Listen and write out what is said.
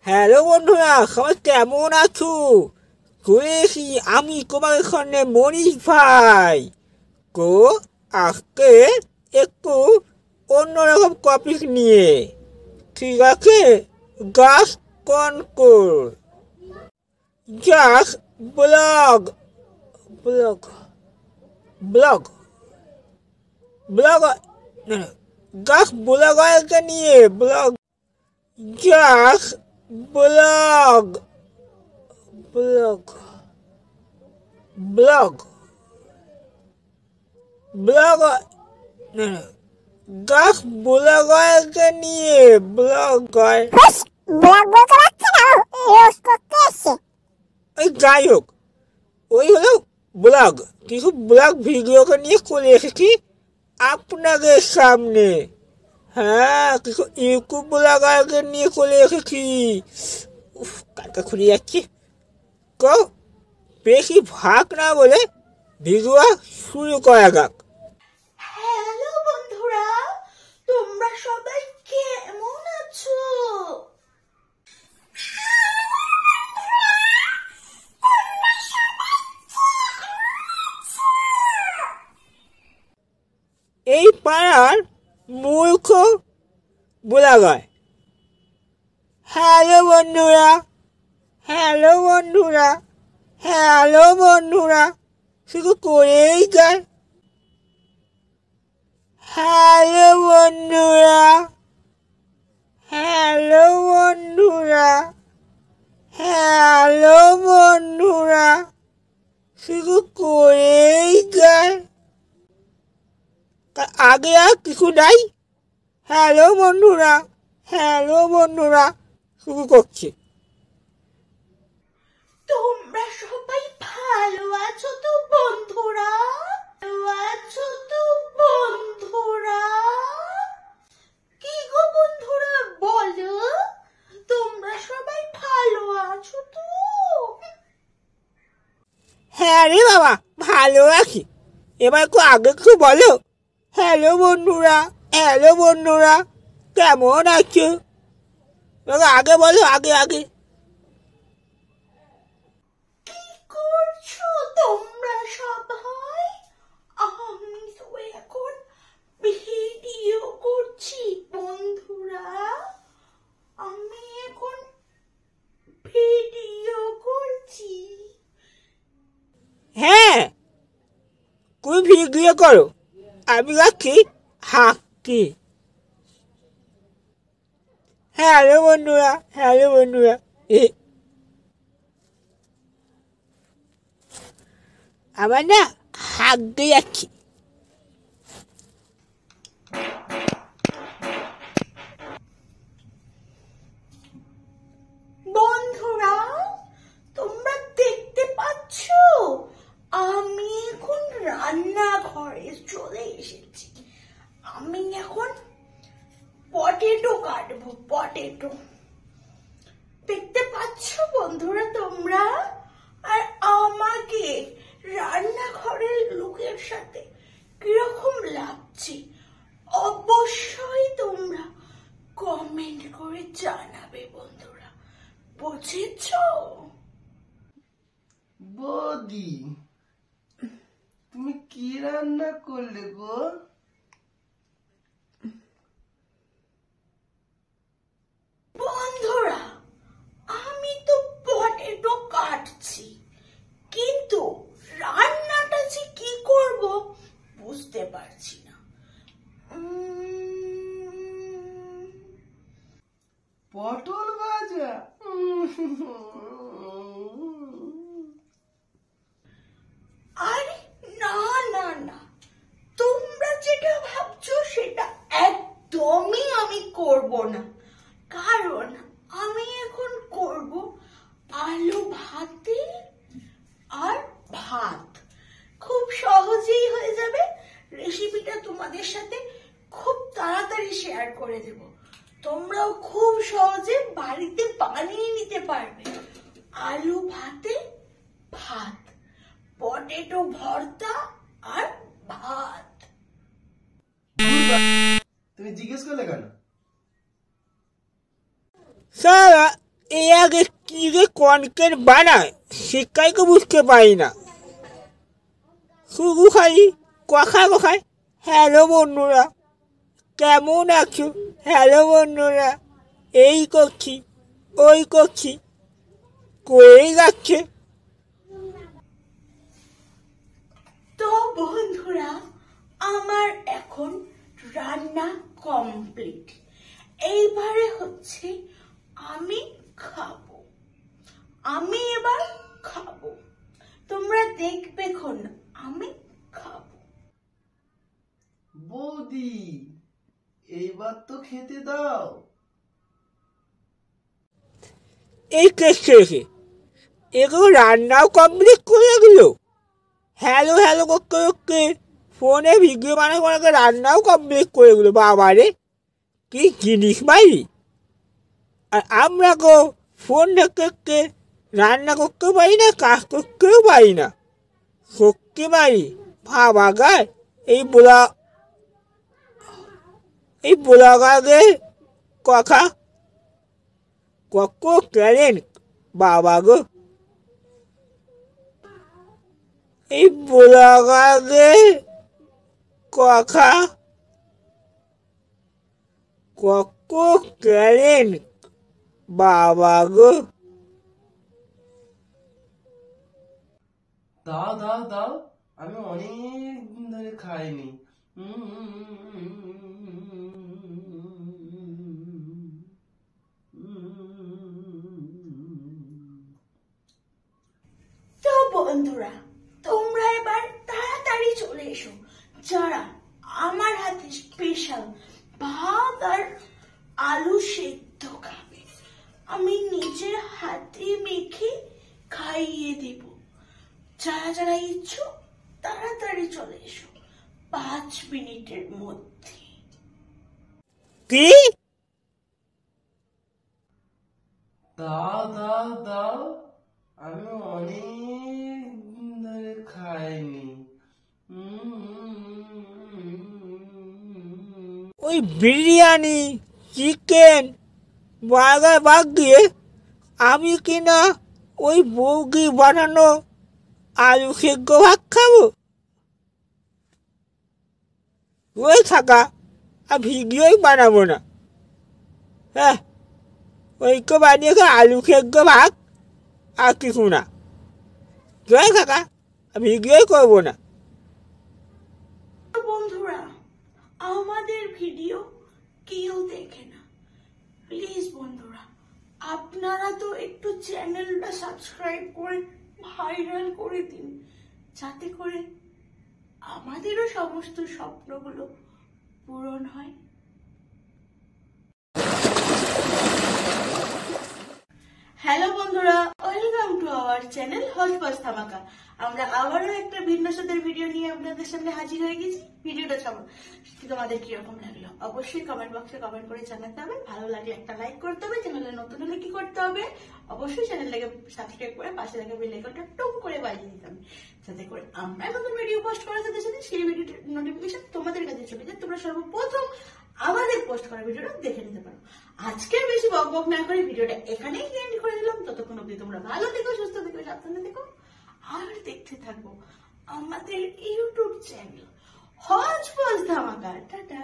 Hello বন্ধুরা, সবাই কেমন আছো? ঘুরে এসি আমি তোমার এখানে মনীষ ভাই। তো আজকে একটু অন্যরকম টপিক নিয়ে, ঠিক আছে? গাছ কন্ট্রোল, গাছ ব্লগ ব্লগ ব্লগ ব্লগ গাছ ব্লগারকে নিয়ে ব্লগ, গাছ ব্লগ ব্লগ ব্লগ ব্লগ গাছ ব্লগারকে নিয়ে ব্লগার, ওই যাই হোক, ওই হলো ব্লগ। কিছু ব্লগ ভিডিওকে নিয়ে চলে এসেছি আপনাদের সামনে। হ্যাঁ, কিছু ইউটিউব ব্লগারকে নিয়ে চলে এসেছি। কালকে খুলে যাচ্ছি। তো বেশি ভাগ না বলে ভিডিও শুরু করা যাক। হ্যালো বন্ধুরা, তোমরা সবাই কেমন আছো? এই পাড়ার মূর্খ ব্লগার। হ্যালো বন্ধুরা, হ্যালো বন্ধুরা, হ্যালো বন্ধুরা, শুধু করেই যায়। হ্যালো বন্ধুরা, হ্যালো বন্ধুরা, হ্যালো বন্ধুরা, শুধু করেই যায়। আগে আর কিছু নাই। হ্যালো বন্ধুরা, হ্যালো বন্ধুরা, শুরু করছি। তোমরা সবাই ভালো আছো তো বন্ধুরা? ভালো আছো তো বন্ধুরা? কি গো বন্ধুরা, বলো, তোমরা সবাই ভালো আছো তো? হ্যাঁ রে বাবা, ভালো আছি। এবার একটু আগে একটু বলো। হ্যালো বন্ধুরা, হ্যালো বন্ধুরা, কেমন আছো? আগে বলো, আগে আগে। কি করছো তোমরা সবাই? আমি তো এখন ভিডিও করছি বন্ধুরা। আমি এখন ভিডিও করছি। হ্যাঁ, তুমি ভিডিও করো, আমি রাখি হাঁকি। হ্যালো বন্ধুরা, হ্যালো বন্ধুরা, আমার না হাঁক দিয়ে যাচ্ছি। বন্ধুরা, তোমরা দেখতে পাচ্ছ আমি এখন রান্নাঘরে চলে এসেছি। আমি এখন পটেটো কাটবো, পটেটো। দেখতে পাচ্ছ বন্ধুরা তোমরা? আর আমাকে রান্নাঘরের লোকের সাথে কিরকম লাগছে অবশ্যই তোমরা কমেন্ট করে জানাবে বন্ধুরা। বুঝেছো? বৌদি, তুমি কি রান্না করলে গো? বন্ধুরা, আমি তো পটেটো কাটছি, কিন্তু রান্নাটা যে কি করব বুঝতে পারছি না। পটল ভাজা? আরে না না না, তোমরা যেটা ভাবছো সেটা একদমই আমি করব না। কারণ আমি এখন করব আলু ভাতে আর ভাত। খুব সহজেই হয়ে যাবে। রেসিপিটা তোমাদের সাথে খুব তাড়াতাড়ি শেয়ার করে দেব। তোমরাও খুব সহজে বাড়িতে বানিয়ে নিতে পারবে। আলু ভাতে ভাত, পটেটো ভর্তা আর ভাত। তুমি জিজ্ঞেস করলে কেন? সারা এই আগে কি যে কনকের বানায় সেটাই তো বুঝতে পারি না, শুধু খালি কথায় হ্যালো বন্ধুরা কেমন আছো, হ্যালো বন্ধুরা এই করছি ওই করছি করেই যাচ্ছে। তো বন্ধুরা, আমার এখন রান্না কমপ্লিট। এইবারে হচ্ছে আমি খাবো, আমি এবার খাবো, তোমরা দেখবে খন আমি খাবো। বৌদি এইবার তো খেতে দাও। এই কেসে এসে এগুলো রান্নাও কমপ্লিট করে দিল, হ্যালো হ্যালো করতে করতে ফোনে ভিডিও বানাতে রান্নাও কমপ্লিট করে দিল। বাবারে কি জিনিস ভাই! আর আমরা গো ফোন দেখতে রান্না করতেও পারি না, কাজ করতেও পারি না। সত্যি পারি ভাবা গায় এই ব্লগারদের কথা কত ট্যালেন্ট বাবা গো। এই ব্লগারদের কথা কত ট্যালেন্ট বাবা গো। দাও দাও দাও, আমি অনেক দিন ধরে খাইনি। তো বন্ধুরা, তোমরা এবার তাড়াতাড়ি চলে এসো, যারা আমার হাতে স্পেশাল ভাত আর আলু সেদ্ধ খাবে, আমি নিজের হাতে মেখে খাইয়ে দেব। যারা যারা ইচ্ছুক তাড়াতাড়ি চলে এসো 5 মিনিটের মধ্যে। কি? দাও দাও দাও, আমি অনেক দিন ধরে খাইনি। ওই বিরিয়ানি চিকেন বার্গার বাদ দিয়ে আমি কিনা ওই বৌদি বানানো আলু সেদ্ধ ভাত খাবো? ওই থাকা আর ভিডিওই বানাবো না। হ্যাঁ, ওই তো বানিয়েছে আলু সেদ্ধ ভাত আর কিছু না। জয় থাকা আর ভিডিওই করবো না। বন্ধুরা, আমাদের ভিডিও কেউ দেখে না, প্লিজ বন্ধুরা আপনারা তো একটু চ্যানেলটা সাবস্ক্রাইব করে ভাইরাল করে দিন, যাতে করে আমাদেরও সমস্ত স্বপ্নগুলো পূরণ হয়। হ্যালো বন্ধুরা, ওয়েলকাম টু আওয়ার চ্যানেল হজবাজ ধামাকা। আমরা আবারও একটা ভিন্ন স্বাদের ভিডিও নিয়ে আপনাদের সামনে হাজির হয়ে গেছি। ভিডিওটা তোমাদের কিরকম লাগলো অবশ্যই কমেন্ট বক্সে কমেন্ট করে জানাতে হবে। ভালো লাগলে একটা লাইক করতে হবে, চ্যানেলে নতুন হলে কি করতে হবে, অবশ্যই চ্যানেলটাকে সাবস্ক্রাইব করে পাশে থাকা বেল আইকনটা টুক করে বাজিয়ে দিতে হবে, যাতে করে আমরা নতুন ভিডিও পোস্ট করার সাথে সাথে সেই ভিডিওর নোটিফিকেশন তোমাদের কাছে চলে যায়, তোমরা সর্বপ্রথম আমাদের পোস্ট করা ভিডিওটা দেখে নিতে পারো। আজকের বেশি বকবক না করে ভিডিওটা এখানেই এন্ড করে দিলাম। ততক্ষণ অব্দি তোমরা ভালো থেকো, সুস্থ থেকো, সাবধানে থেকো, আর দেখতে থাকবো আমাদের ইউটিউব চ্যানেল হজবাজ ধামাকা। টাটা।